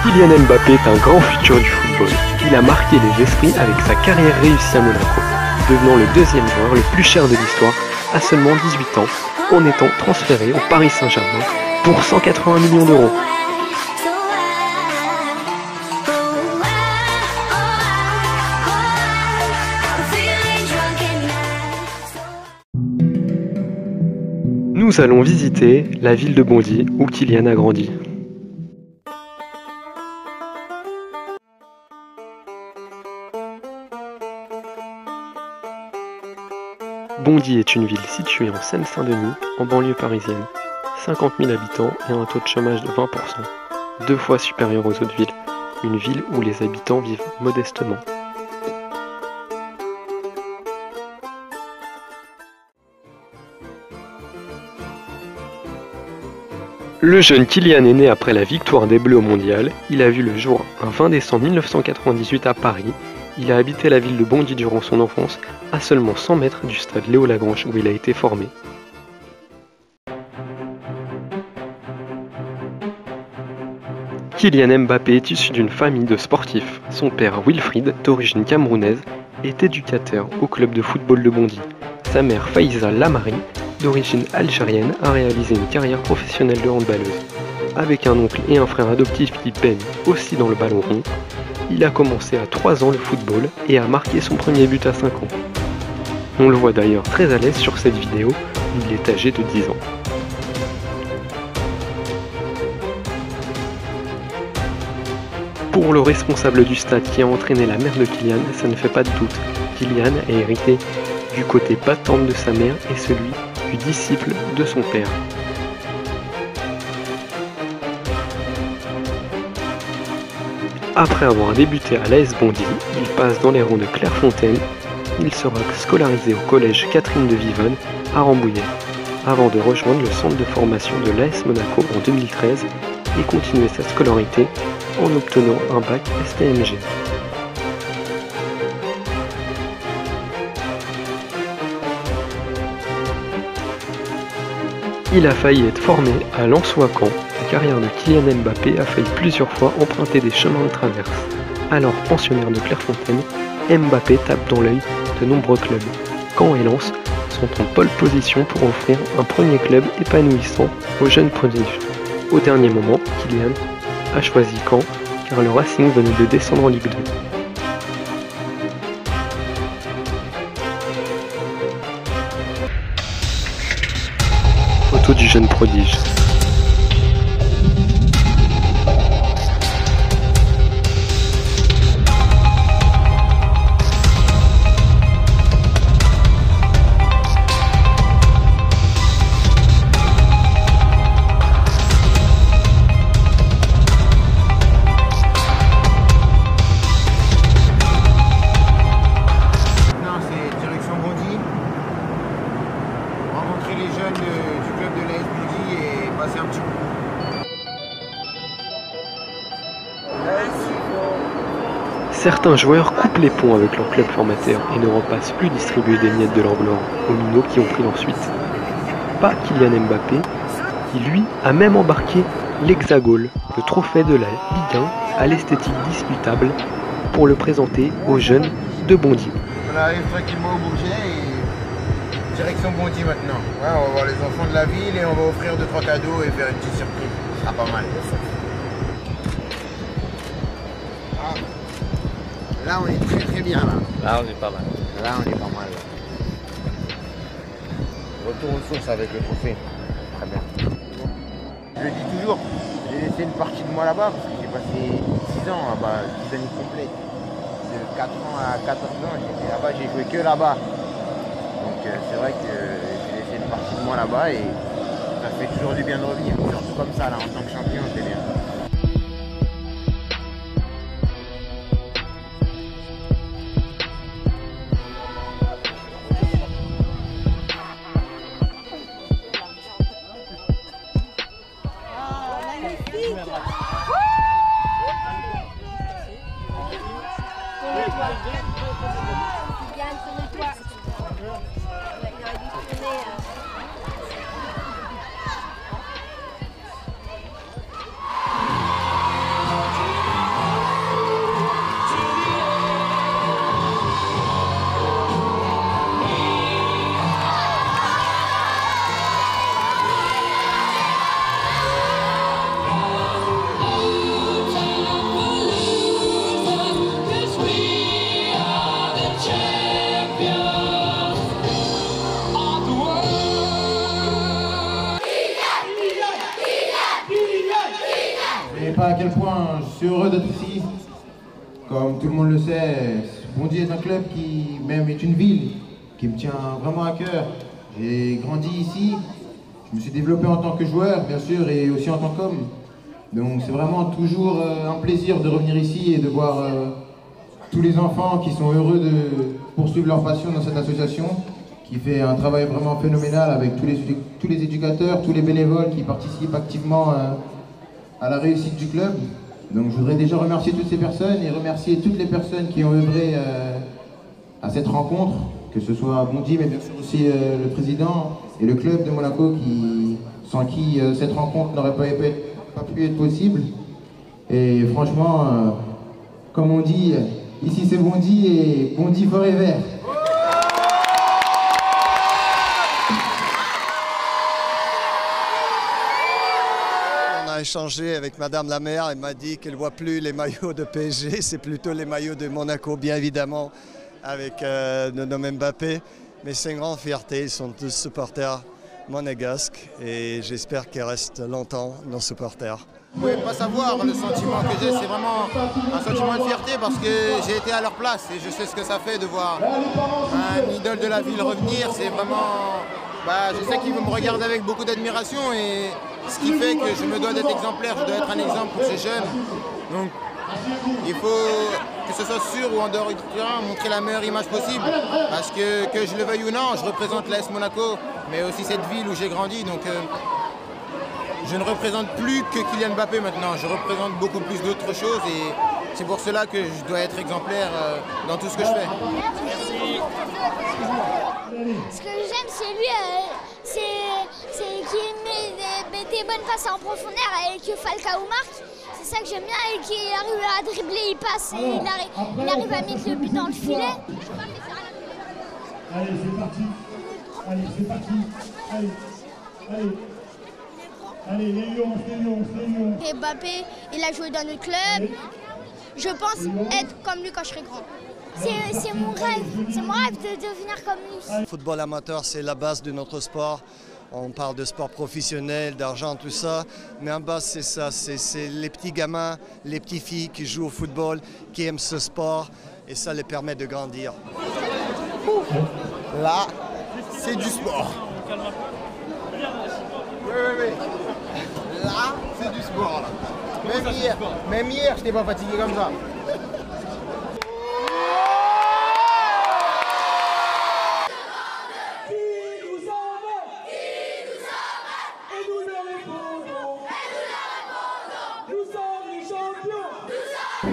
Kylian Mbappé est un grand futur du football. Il a marqué les esprits avec sa carrière réussie à Monaco, devenant le deuxième joueur le plus cher de l'histoire à seulement 18 ans, en étant transféré au Paris Saint-Germain pour 180 millions d'euros. Nous allons visiter la ville de Bondy où Kylian a grandi. Bondy est une ville située en Seine-Saint-Denis, en banlieue parisienne. 50 000 habitants et un taux de chômage de 20%, 2 fois supérieur aux autres villes. Une ville où les habitants vivent modestement. Le jeune Kylian est né après la victoire des Bleus au Mondial. Il a vu le jour un 20 décembre 1998 à Paris. Il a habité la ville de Bondy durant son enfance, à seulement 100 mètres du stade Léo-Lagrange où il a été formé. Kylian Mbappé est issu d'une famille de sportifs. Son père Wilfried, d'origine camerounaise, est éducateur au club de football de Bondy. Sa mère Faiza Lamari, d'origine algérienne, a réalisé une carrière professionnelle de handballeuse. Avec un oncle et un frère adoptif qui baignent aussi dans le ballon rond, il a commencé à 3 ans le football et a marqué son premier but à 5 ans. On le voit d'ailleurs très à l'aise sur cette vidéo, il est âgé de 10 ans. Pour le responsable du stade qui a entraîné la mère de Kylian, ça ne fait pas de doute. Kylian a hérité du côté battante de sa mère et celui du disciple de son père. Après avoir débuté à l'AS Bondy, il passe dans les rangs de Clairefontaine. Il sera scolarisé au collège Catherine de Vivonne à Rambouillet, avant de rejoindre le centre de formation de l'AS Monaco en 2013 et continuer sa scolarité en obtenant un bac STMG. Il a failli être formé à Lens-Ouacan. La carrière de Kylian Mbappé a failli plusieurs fois emprunter des chemins de traverse. Alors pensionnaire de Clairefontaine, Mbappé tape dans l'œil de nombreux clubs. Caen et Lens sont en pole position pour offrir un premier club épanouissant aux jeunes prodiges. Au dernier moment, Kylian a choisi Caen car le Racing venait de descendre en Ligue 2. Photo du jeune prodige. Certains joueurs coupent les ponts avec leur club formateur et ne repassent plus distribuer des miettes de leur gloire aux minots qui ont pris l'ensuite. Pas Kylian Mbappé, qui lui a même embarqué l'Hexagol, le trophée de la Ligue 1 à l'esthétique disputable, pour le présenter aux jeunes de Bondy. On arrive tranquillement au Bourget et direction Bondy maintenant. Ouais, on va voir les enfants de la ville et on va offrir 2-3 cadeaux et faire une petite surprise. Ce sera pas mal. Là on est très bien là. Là on est pas mal. Là on est pas mal. Retour aux sources avec le trophée. Très bien. Je le dis toujours, j'ai laissé une partie de moi là-bas parce que j'ai passé 6 ans là-bas, 10 années complètes. De 4 ans à 14 ans, j'étais là-bas, j'ai joué que là-bas. Donc c'est vrai que j'ai laissé une partie de moi là-bas et ça fait toujours du bien de revenir. Surtout comme ça là, en tant que champion, c'est bien. pas à quel point je suis heureux d'être ici. Comme tout le monde le sait, Bondy est un club qui même est une ville qui me tient vraiment à cœur. J'ai grandi ici, je me suis développé en tant que joueur bien sûr et aussi en tant qu'homme. Donc c'est vraiment toujours un plaisir de revenir ici et de voir tous les enfants qui sont heureux de poursuivre leur passion dans cette association qui fait un travail vraiment phénoménal avec tous les éducateurs, tous les bénévoles qui participent activement à la réussite du club. Donc je voudrais déjà remercier toutes ces personnes et remercier toutes les personnes qui ont œuvré à cette rencontre, que ce soit Bondy, mais bien sûr aussi le président et le club de Monaco sans qui cette rencontre n'aurait pas pu être possible. Et franchement, comme on dit, ici c'est Bondy et Bondy forever. Échangé avec Madame la maire, elle m'a dit qu'elle ne voit plus les maillots de PSG, c'est plutôt les maillots de Monaco, bien évidemment, avec le nom Mbappé. Mais c'est une grande fierté, ils sont tous supporters monégasques et j'espère qu'ils restent longtemps nos supporters. Vous ne pouvez pas savoir le sentiment que j'ai, c'est vraiment un sentiment de fierté parce que j'ai été à leur place et je sais ce que ça fait de voir un idole de la ville revenir. C'est vraiment, je sais qu'ils vont me regarder avec beaucoup d'admiration et ce qui fait que je me dois d'être exemplaire, je dois être un exemple pour ces jeunes. Donc il faut, que ce soit sûr ou en dehors du terrain, montrer la meilleure image possible. Parce que je le veuille ou non, je représente l'AS Monaco, mais aussi cette ville où j'ai grandi. Donc je ne représente plus que Kylian Mbappé maintenant, je représente beaucoup plus d'autres choses et c'est pour cela que je dois être exemplaire dans tout ce que je fais. Ce que j'aime chez lui, c'est qu'il met des bonnes passes en profondeur et que Falcao marque. C'est ça que j'aime bien et qu'il arrive à dribbler, il passe et il arrive à mettre le but dans le filet. Allez, c'est parti. Allez, c'est parti. Allez, allez. Allez, les lions, les lions, les lions. Et Mbappé, il a joué dans notre club. Je pense être comme lui quand je serai grand. C'est mon rêve de devenir comme lui. Le football amateur, c'est la base de notre sport. On parle de sport professionnel, d'argent, tout ça. Mais en bas, c'est ça, c'est les petits gamins, les petites filles qui jouent au football, qui aiment ce sport. Et ça les permet de grandir. Là, c'est du sport. Oui. Là, c'est du sport. Là. Même hier, je n'étais pas fatigué comme ça.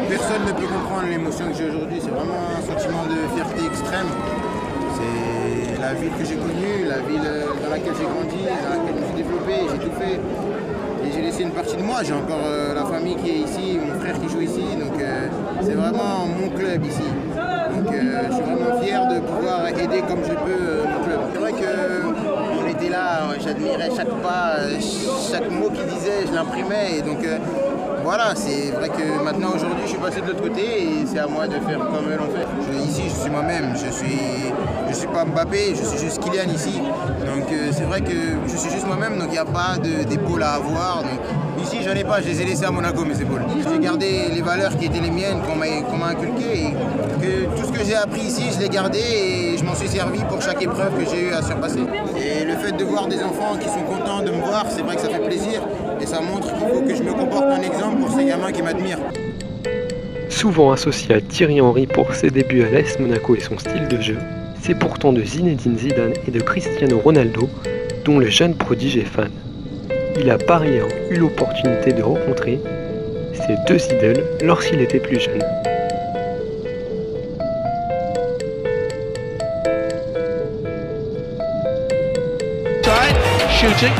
Personne ne peut comprendre l'émotion que j'ai aujourd'hui, c'est vraiment un sentiment de fierté extrême. C'est la ville que j'ai connue, la ville dans laquelle j'ai grandi, dans laquelle je me suis développé, j'ai tout fait. Et j'ai laissé une partie de moi, j'ai encore la famille qui est ici, mon frère qui joue ici, donc c'est vraiment mon club ici. Donc je suis vraiment fier de pouvoir aider comme je peux mon club. C'est vrai qu'on était là, j'admirais chaque pas, chaque mot qu'il disait, je l'imprimais et donc voilà, c'est vrai que maintenant aujourd'hui je suis passé de l'autre côté et c'est à moi de faire comme eux l'ont fait. Ici je suis moi-même, je suis pas Mbappé, je suis juste Kylian ici. Donc c'est vrai que je suis juste moi-même, donc il n'y a pas d'épaule à avoir. Donc, ici j'en ai pas, je les ai laissés à Monaco mes épaules. J'ai gardé les valeurs qui étaient les miennes, qu'on m'a inculquées et que tout ce que j'ai appris ici je l'ai gardé et je m'en suis servi pour chaque épreuve que j'ai eu à surpasser. Et le fait de voir des enfants qui sont contents de me voir, c'est vrai que ça fait plaisir et ça montre qu'il faut que je me comporte un exemple pour ces gamins qui m'admirent. Souvent associé à Thierry Henry pour ses débuts à l'AS Monaco et son style de jeu, c'est pourtant de Zinedine Zidane et de Cristiano Ronaldo dont le jeune prodige est fan. Il a par ailleurs eu l'opportunité de rencontrer ces deux idoles lorsqu'il était plus jeune. Shooting,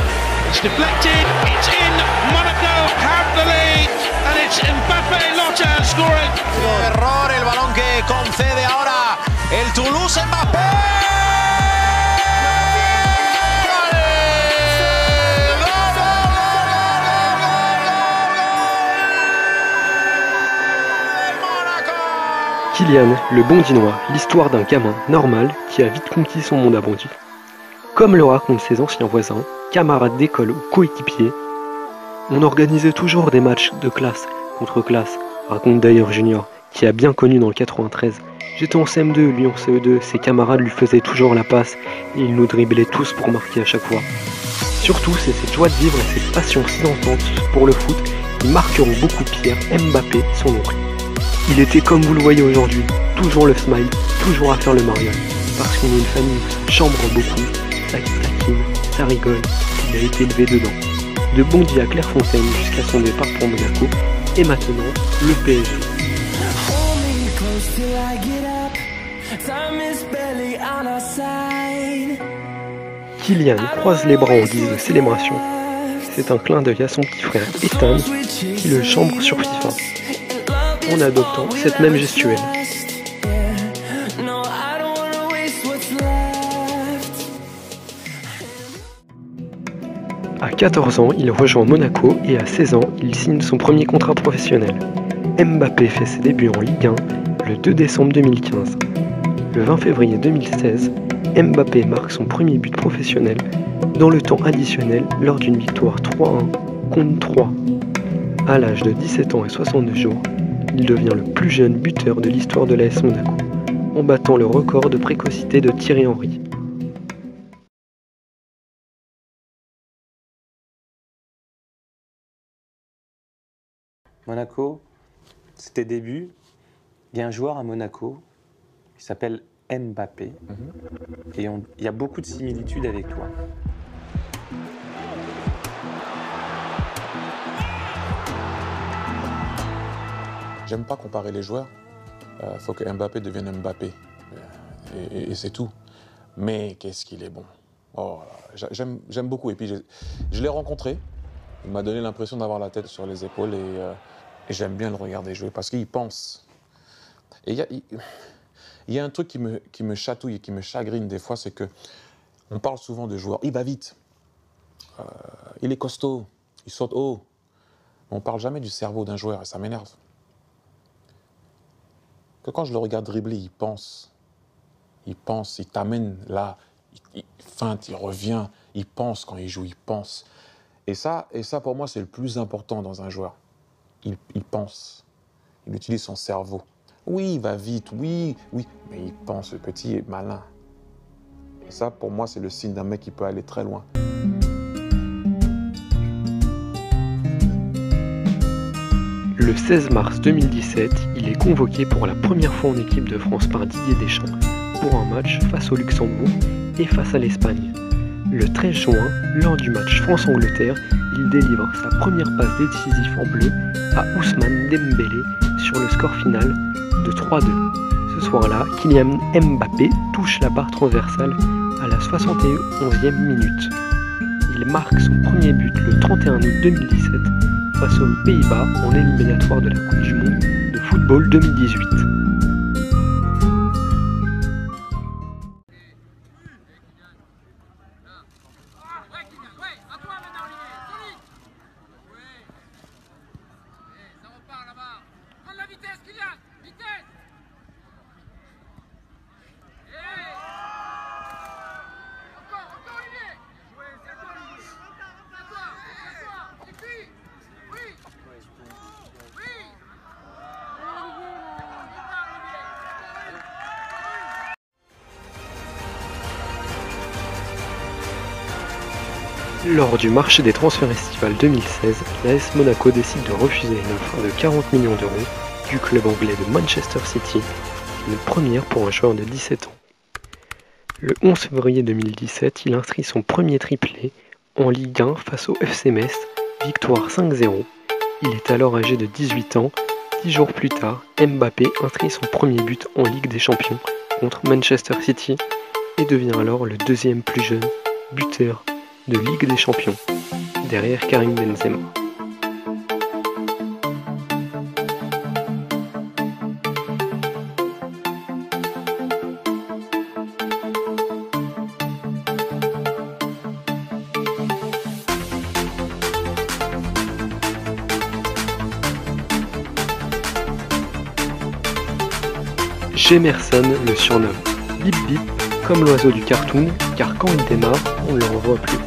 it's deflected, it's in, Monaco have the lead, and it's Mbappé Lotta scoring. Error, el balón que concede ahora el Toulouse, Mbappé. Kylian, le Bondinois, l'histoire d'un gamin normal qui a vite conquis son monde à Bondy. Comme le racontent ses anciens voisins, camarades d'école ou coéquipiers, On organisait toujours des matchs de classe contre classe, raconte d'ailleurs Junior, qui a bien connu dans le 93. J'étais en CM2, lui en CE2, ses camarades lui faisaient toujours la passe et ils nous driblaient tous pour marquer à chaque fois. Surtout, c'est cette joie de vivre et cette passion si intense pour le foot qui marqueront beaucoup Pierre Mbappé, son oncle. Il était comme vous le voyez aujourd'hui, toujours le smile, toujours à faire le mariole. Parce qu'on est une famille où ça chambre beaucoup, ça taquine, ça rigole, il a été élevé dedans. De Bondy à Clairefontaine jusqu'à son départ pour Monaco, et maintenant, le PSG. Kylian croise les bras en guise de célébration. C'est un clin d'œil à son petit frère Ethan qui le chambre sur FIFA, en adoptant cette même gestuelle. À 14 ans, il rejoint Monaco et à 16 ans, il signe son premier contrat professionnel. Mbappé fait ses débuts en Ligue 1 le 2 décembre 2015. Le 20 février 2016, Mbappé marque son premier but professionnel dans le temps additionnel lors d'une victoire 3-1 contre 3. À l'âge de 17 ans et 62 jours, il devient le plus jeune buteur de l'histoire de l'AS Monaco, en battant le record de précocité de Thierry Henry. Monaco, c'est tes débuts. Il y a un joueur à Monaco, il s'appelle Mbappé, et il y a beaucoup de similitudes avec toi. J'aime pas comparer les joueurs. Faut que Mbappé devienne Mbappé. Et c'est tout. Mais qu'est-ce qu'il est bon. Oh, j'aime beaucoup. Et puis je l'ai rencontré. Il m'a donné l'impression d'avoir la tête sur les épaules et j'aime bien le regarder jouer parce qu'il pense. Et il y a un truc qui me chatouille et qui me chagrine des fois, c'est que on parle souvent de joueurs. Il va vite. Il est costaud. Il saute haut. On ne parle jamais du cerveau d'un joueur et ça m'énerve. Que quand je le regarde dribbler, il pense, il t'amène là, il feinte, il revient, il pense quand il joue, il pense. Et ça pour moi, c'est le plus important dans un joueur. Il pense, il utilise son cerveau. Oui, il va vite, oui, mais il pense, le petit est malin. Et ça, pour moi, c'est le signe d'un mec qui peut aller très loin. Le 16 mars 2017, il est convoqué pour la première fois en équipe de France par Didier Deschamps pour un match face au Luxembourg et face à l'Espagne. Le 13 juin, lors du match France-Angleterre, il délivre sa première passe décisive en bleu à Ousmane Dembélé sur le score final de 3-2. Ce soir-là, Kylian Mbappé touche la barre transversale à la 71e minute. Il marque son premier but le 31 août 2017 face aux Pays-Bas en éliminatoire de la Coupe du Monde de football 2018. Lors du marché des transferts estival 2016, l'AS Monaco décide de refuser une offre de 40 millions d'euros du club anglais de Manchester City, une première pour un joueur de 17 ans. Le 11 février 2017, il inscrit son premier triplé en Ligue 1 face au FC Metz, victoire 5-0. Il est alors âgé de 18 ans. 10 jours plus tard, Mbappé inscrit son premier but en Ligue des Champions contre Manchester City et devient alors le deuxième plus jeune buteur de Ligue des Champions, derrière Karim Benzema. Jemerson le surnomme Bip Bip, comme l'oiseau du cartoon, car quand il démarre, on ne le revoit plus.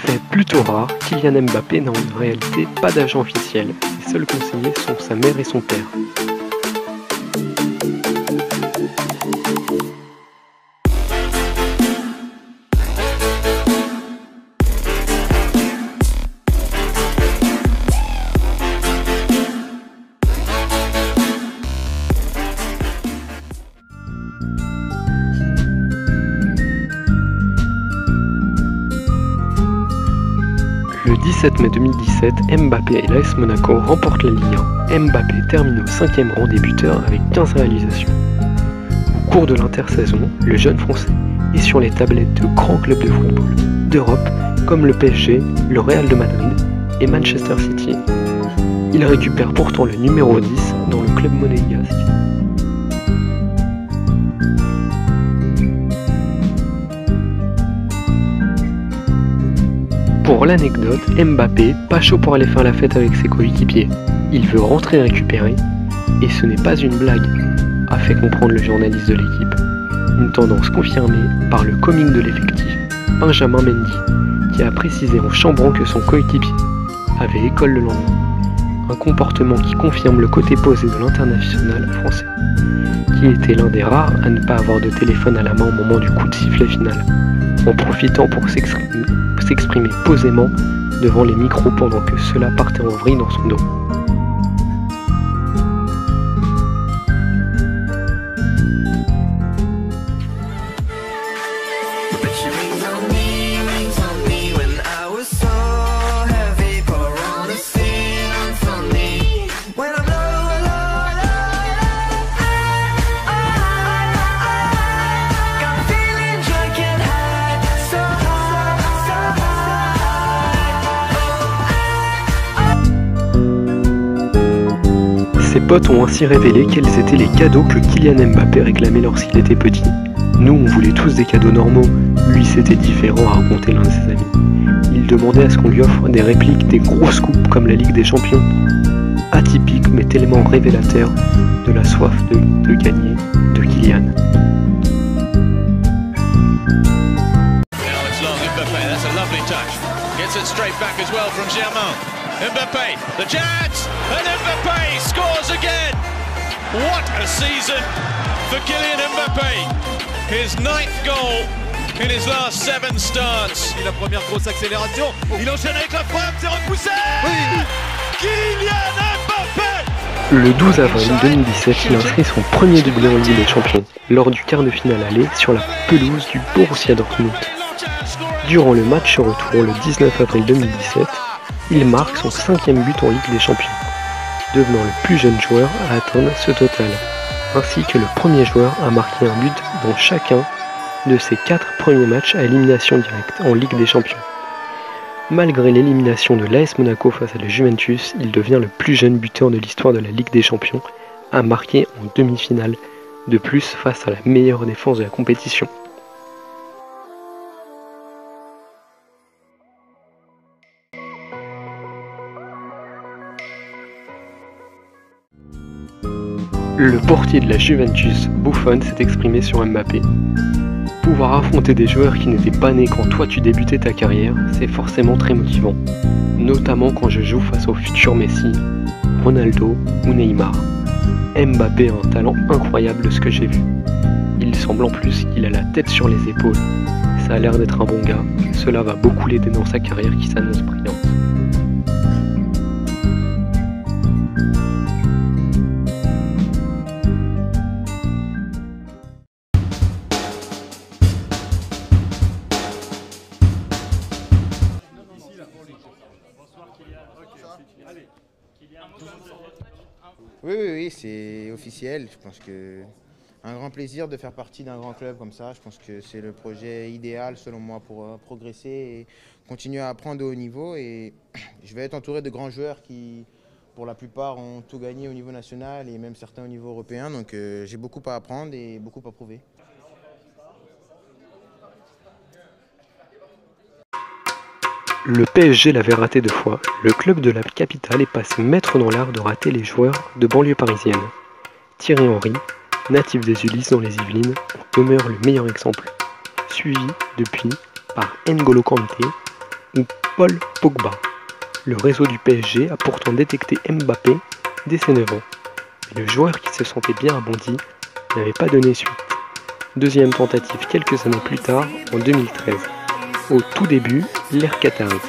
Fait plutôt rare, Kylian Mbappé n'a en réalité pas d'agent officiel. Les seuls conseillers sont sa mère et son père. Le 17 mai 2017, Mbappé et l'AS Monaco remportent la Ligue 1. Mbappé termine au 5e rang des buteurs avec 15 réalisations. Au cours de l'intersaison, le jeune Français est sur les tablettes de grands clubs de football d'Europe comme le PSG, le Real de Madrid et Manchester City. Il récupère pourtant le numéro 10 dans le club monégasque. Pour l'anecdote, Mbappé, pas chaud pour aller faire la fête avec ses coéquipiers. Il veut rentrer récupérer, et ce n'est pas une blague, a fait comprendre le journaliste de l'équipe. Une tendance confirmée par le comique de l'effectif, Benjamin Mendy, qui a précisé en chambrant que son coéquipier avait école le lendemain. Un comportement qui confirme le côté posé de l'international français, qui était l'un des rares à ne pas avoir de téléphone à la main au moment du coup de sifflet final, en profitant pour s'exprimer posément devant les micros pendant que cela partait en vrille dans son dos. Ses potes ont ainsi révélé quels étaient les cadeaux que Kylian Mbappé réclamait lorsqu'il était petit. Nous, on voulait tous des cadeaux normaux, lui c'était différent, a raconté l'un de ses amis. Il demandait à ce qu'on lui offre des répliques des grosses coupes comme la Ligue des Champions. Atypique mais tellement révélateur de la soif de gagner de Kylian. Mbappé, the chance, and Mbappé scores again. What a season for Kylian Mbappé. His 9th goal in his last 7 starts. La première grosse accélération, il enchaîne avec la frappe, c'est repoussé. Oui. Kylian Mbappé. Le 12 avril 2017, il inscrit son premier doublé en Ligue des Champions, lors du quart de finale aller sur la pelouse du Borussia Dortmund. Durant le match retour le 19 avril 2017, il marque son 5e but en Ligue des Champions, devenant le plus jeune joueur à atteindre ce total, ainsi que le premier joueur à marquer un but dans chacun de ses 4 premiers matchs à élimination directe en Ligue des Champions. Malgré l'élimination de l'AS Monaco face à la Juventus, il devient le plus jeune buteur de l'histoire de la Ligue des Champions à marquer en demi-finale, de plus face à la meilleure défense de la compétition. Le portier de la Juventus, Buffon, s'est exprimé sur Mbappé. Pouvoir affronter des joueurs qui n'étaient pas nés quand toi tu débutais ta carrière, c'est forcément très motivant. Notamment quand je joue face au futur Messi, Ronaldo ou Neymar. Mbappé a un talent incroyable de ce que j'ai vu. Il semble en plus qu'il a la tête sur les épaules. Ça a l'air d'être un bon gars, cela va beaucoup l'aider dans sa carrière qui s'annonce brillante. Oui, c'est officiel. Je pense que un grand plaisir de faire partie d'un grand club comme ça. Je pense que c'est le projet idéal selon moi pour progresser et continuer à apprendre au haut niveau. Et je vais être entouré de grands joueurs qui, pour la plupart, ont tout gagné au niveau national et même certains au niveau européen. Donc j'ai beaucoup à apprendre et beaucoup à prouver. Le PSG l'avait raté 2 fois, le club de la capitale est passé maître dans l'art de rater les joueurs de banlieue parisienne. Thierry Henry, natif des Ulysses dans les Yvelines, en demeure le meilleur exemple, suivi depuis par N'Golo Kanté ou Paul Pogba. Le réseau du PSG a pourtant détecté Mbappé dès ses 9 ans. Mais le joueur qui se sentait bien à Bondy n'avait pas donné suite. Deuxième tentative quelques années plus tard, en 2013. Au tout début, l'ère qatari.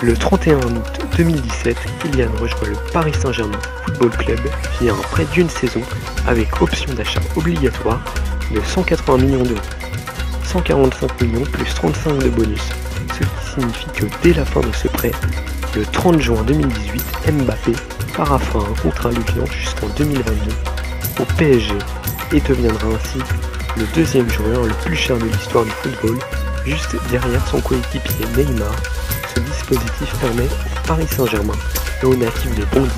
Le 31 août 2017, Kylian rejoint le Paris Saint-Germain Football Club via un prêt d'une saison avec option d'achat obligatoire de 180 millions d'euros. 145 millions plus 35 de bonus, ce qui signifie que dès la fin de ce prêt, le 30 juin 2018, Mbappé fera fin à un contrat lui jusqu'en 2022 au PSG et deviendra ainsi le deuxième joueur le plus cher de l'histoire du football, juste derrière son coéquipier Neymar. Ce dispositif permet au Paris Saint-Germain et aux natifs de Bondy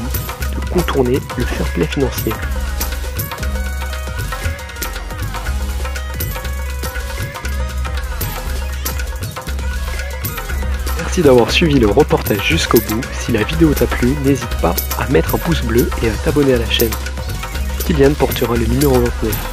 de contourner le fair play financier. Merci d'avoir suivi le reportage jusqu'au bout. Si la vidéo t'a plu, n'hésite pas à mettre un pouce bleu et à t'abonner à la chaîne. Kylian portera le numéro 29.